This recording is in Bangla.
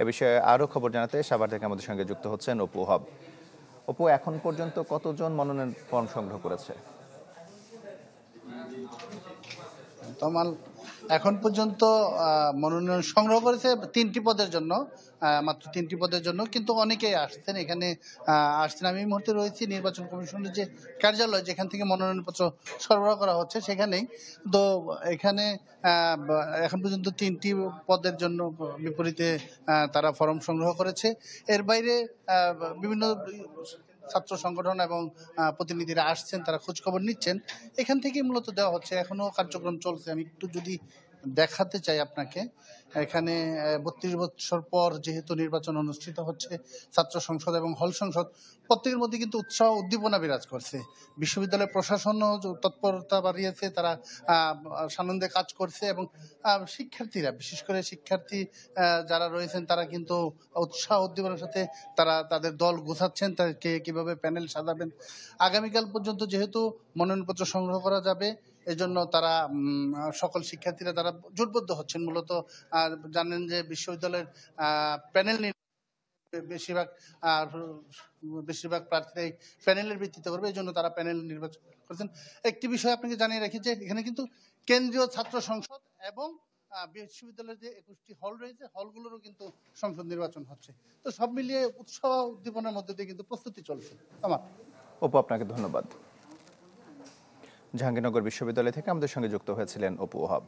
এ বিষয়ে আরও খবর জানাতে সাভার থেকে আমাদের সঙ্গে যুক্ত হচ্ছেন অপু হব। অপু, এখন পর্যন্ত কতজন মনোনয়ন ফর্ম সংগ্রহ করেছে? তমাল এখন পর্যন্ত মনোনয়ন সংগ্রহ করেছে 3টি পদের জন্য, মাত্র 3টি পদের জন্য, কিন্তু অনেকেই আসছেন এখানে। আসছেন, আমি এই মুহূর্তে রয়েছি নির্বাচন কমিশনের যে কার্যালয়, যেখান থেকে মনোনয়নপত্র সরবরাহ করা হচ্ছে সেখানেই। তো এখানে এখন পর্যন্ত 3টি পদের জন্য বিপরীতে তারা ফর্ম সংগ্রহ করেছে। এর বাইরে বিভিন্ন ছাত্র সংগঠন এবং প্রতিনিধিরা আসছেন, তারা খোঁজ খবর নিচ্ছেন। এখান থেকেই মূলত দেওয়া হচ্ছে, এখনো কার্যক্রম চলছে। আমি একটু যদি দেখাতে চাই আপনাকে, এখানে 32 বছর পর যেহেতু নির্বাচন অনুষ্ঠিত হচ্ছে, ছাত্র সংসদ এবং হল সংসদ, প্রত্যেকের মধ্যে কিন্তু উৎসাহ উদ্দীপনা বিরাজ করছে। বিশ্ববিদ্যালয় প্রশাসনও তৎপরতা বাড়িয়েছে, তারা সানন্দে কাজ করছে, এবং শিক্ষার্থীরা, বিশেষ করে শিক্ষার্থী যারা রয়েছেন, তারা কিন্তু উৎসাহ উদ্দীপনার সাথে তারা তাদের দল গোছাচ্ছেন, তাদেরকে কিভাবে প্যানেল সাজাবেন। আগামীকাল পর্যন্ত যেহেতু মনোনয়নপত্র সংগ্রহ করা যাবে, এজন্য তারা সকল শিক্ষার্থীরা তারা জোটবদ্ধ হচ্ছেন মূলত। জানেন যে বিশ্ববিদ্যালয়ের প্যানেল বেশিরভাগ বেশিরভাগ প্রার্থীরাই প্যানেলের ভিত্তিতে করবে, এই জন্য তারা প্যানেল নির্বাচন করেছেন। একটি বিষয় আপনাকে জানিয়ে রাখি যে এখানে কিন্তু কেন্দ্রীয় ছাত্র সংসদ এবং বিশ্ববিদ্যালয়ের যে 21টি হল রয়েছে, হলগুলোরও কিন্তু সংসদ নির্বাচন হচ্ছে। তো সব মিলিয়ে উৎসাহ উদ্দীপনার মধ্যে দিয়ে কিন্তু প্রস্তুতি চলছে। আমার অপু, আপনাকে ধন্যবাদ। জাহাঙ্গীরনগর বিশ্ববিদ্যালয় থেকে আমাদের সঙ্গে যুক্ত হয়েছিলেন অপু হব।